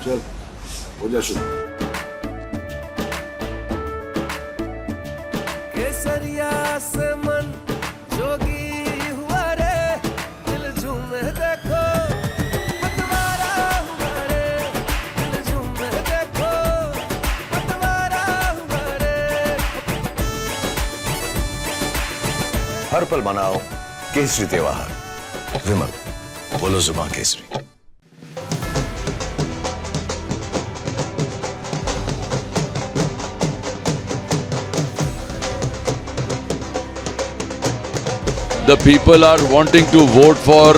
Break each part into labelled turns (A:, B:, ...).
A: चल हो जा शुरू।
B: केसरिया से मन जोगी हुआ रे, दिल झूमे देखो पतवारा हुआ रे, दिल झूमे देखो पतवारा हुआ रे।
C: हर पल मनाओ केसरी त्योहार। विमल, बोलो जुबान Kesari.
D: The people are wanting to vote for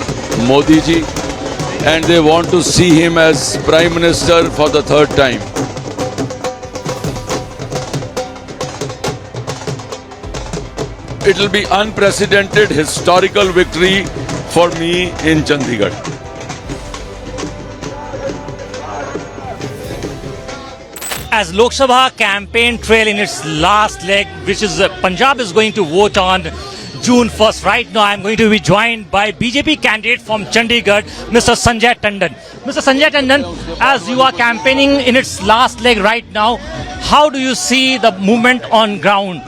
D: Modi ji and they want to see him as Prime Minister for the third time. It will be unprecedented historical victory for me in Chandigarh.
E: As Lok Sabha campaign trail in its last leg, which is Punjab is going to vote on June 1st. Right now, I'm going to be joined by BJP candidate from Chandigarh, Mr. Sanjay Tandon. Mr. Sanjay Tandon, as you are campaigning in its last leg right now, how do you see the movement on ground?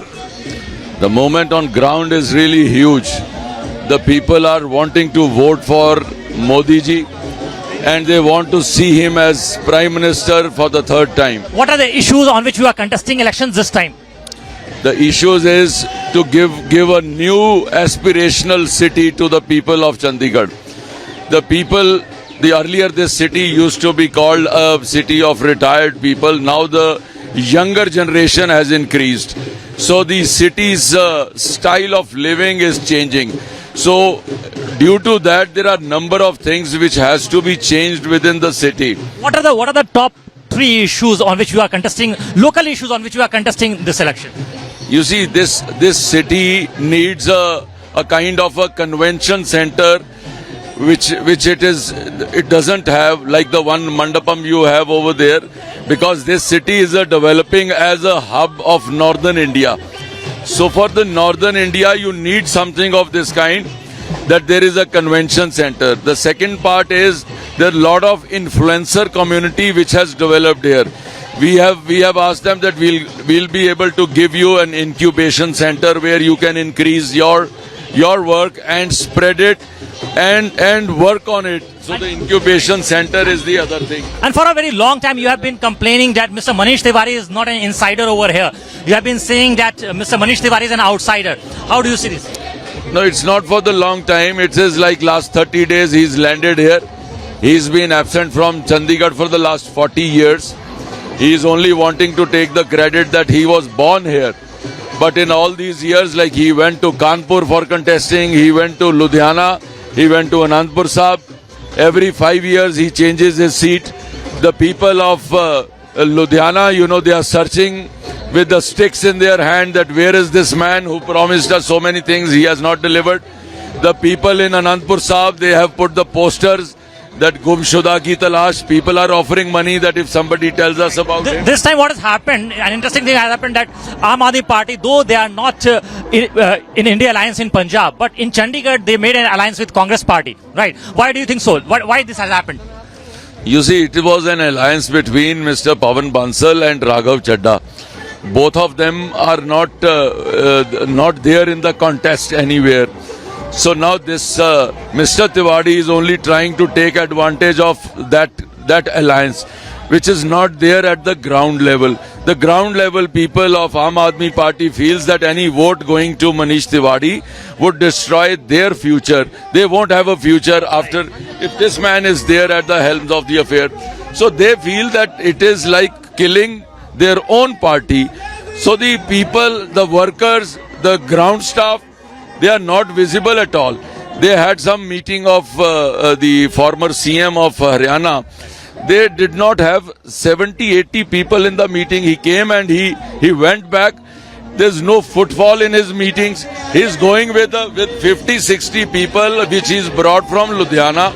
D: The movement on ground is really huge. The people are wanting to vote for Modi ji and they want to see him as Prime Minister for the third time.
E: What are the issues on which you are contesting elections this time?
D: The issues is to give a new aspirational city to the people of Chandigarh. Earlier this city used to be called a city of retired people. Now the younger generation has increased. So the city's style of living is changing. So due to that, there are number of things which has to be changed within the city.
E: What are the top three issues on which you are contesting, local issues on which you are contesting this election?
D: You see, this city needs a kind of a convention center which it doesn't have, like the one mandapam you have over there, because this city is developing as a hub of northern India. So for the northern India, you need something of this kind, that there is a convention center. The second part is there are a lot of influencer community which has developed here. We have asked them that we'll be able to give you an incubation center where you can increase your work and spread it and work on it. So the incubation center is the other thing.
E: And for a very long time, you have been complaining that Mr. Manish Tiwari is not an insider over here. You have been saying that Mr. Manish Tiwari is an outsider. How do you see this?
D: No, it's not for the long time. It is like last 30 days he's landed here. He's been absent from Chandigarh for the last 40 years. He is only wanting to take the credit that he was born here. But in all these years, like he went to Kanpur for contesting, he went to Ludhiana, he went to Anandpur Sahib. Every 5 years he changes his seat. The people of Ludhiana, they are searching with the sticks in their hand that where is this man who promised us so many things, he has not delivered. The people in Anandpur Sahib, they have put the posters that Gumshuda ki talash. People are offering money that if somebody tells us about him.
E: This time what has happened, an interesting thing has happened, that Aam Aadmi Party, though they are not in India Alliance in Punjab, but in Chandigarh they made an alliance with Congress Party, right? Why do you think so? Why this has happened?
D: You see, it was an alliance between Mr. Pawan Bansal and Raghav Chadha. Both of them are not there in the contest anywhere. So now this Mr. Tiwari is only trying to take advantage of that alliance, which is not there at the ground level. The ground level people of Aam Aadmi Party feels that any vote going to Manish Tiwari would destroy their future. They won't have a future after if this man is there at the helm of the affair. So they feel that it is like killing their own party. So the people, the workers, the ground staff, they are not visible at all. They had some meeting of the former CM of Haryana. They did not have 70-80 people in the meeting. He came and he went back. There's no footfall in his meetings. He's going with 50-60 people which he's brought from Ludhiana.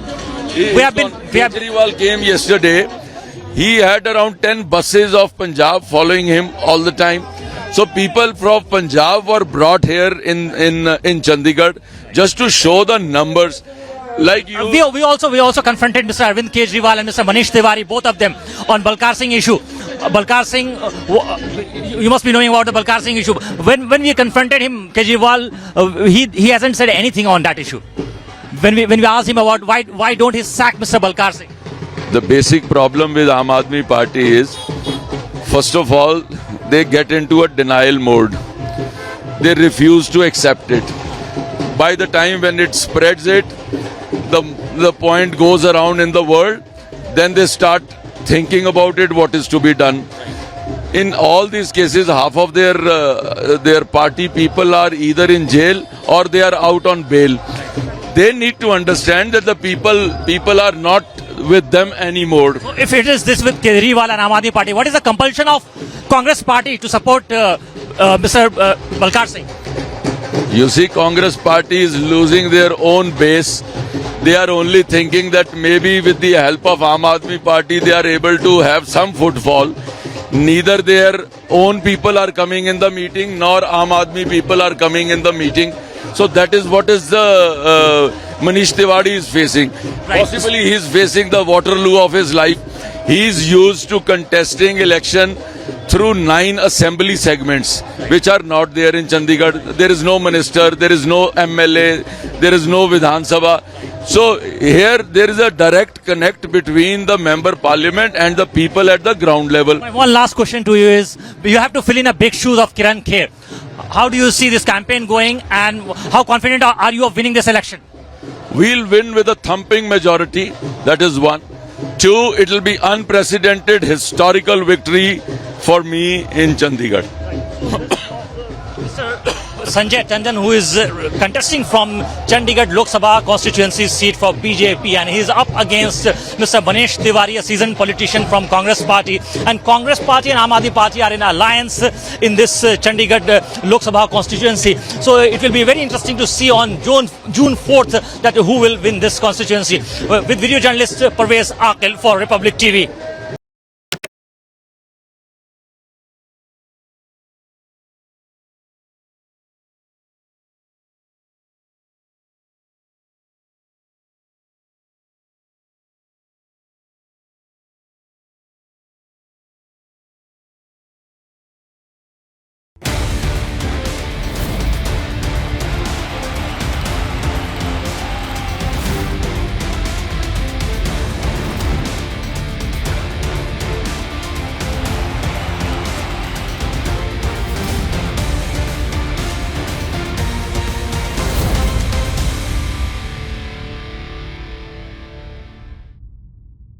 D: Kejriwal came yesterday. He had around 10 buses of Punjab following him all the time. So people from Punjab were brought here in Chandigarh just to show the numbers. like you.
E: We also confronted Mr. Arvind Kejriwal and Mr. Manish Tiwari, both of them, on Balkar Singh issue. Balkar Singh, you must be knowing about the Balkar Singh issue. When we confronted him, Kejriwal, he hasn't said anything on that issue. When we asked him about why don't he sack Mr. Balkar Singh?
D: The basic problem with Aam Aadmi Party is, first of all, they get into a denial mode. They refuse to accept it. By the time when it spreads it, the point goes around in the world, then they start thinking about it, what is to be done. In all these cases, half of their party people are either in jail or they are out on bail. They need to understand that the people are not with them anymore.
E: If it is this with Kejriwal and Aam Aadmi Party, what is the compulsion of Congress Party to support Mr. Balkar Singh?
D: You see, Congress Party is losing their own base. They are only thinking that maybe with the help of Aam Aadmi Party, they are able to have some footfall. Neither their own people are coming in the meeting, nor Aam Aadmi people are coming in the meeting. So that is what is the Manish Tiwari is facing.
E: Right.
D: Possibly he is facing the Waterloo of his life. He is used to contesting election through 9 assembly segments, which are not there in Chandigarh. There is no minister, there is no MLA, there is no Vidhan Sabha. So here there is a direct connect between the member parliament and the people at the ground level.
E: My one last question to you is, you have to fill in a big shoes of Kiran Kher. How do you see this campaign going, and how confident are you of winning this election?
D: We'll win with a thumping majority. That is one. 2, it will be unprecedented historical victory for me in Chandigarh.
E: Sanjay Tandon, who is contesting from Chandigarh Lok Sabha constituency seat for BJP, and he is up against Mr. Manish Tiwari, a seasoned politician from Congress Party. And Congress Party and Aam Aadmi Party are in alliance in this Chandigarh Lok Sabha constituency. So it will be very interesting to see on June 4th that who will win this constituency. With video journalist Parvez Aqil for Republic TV.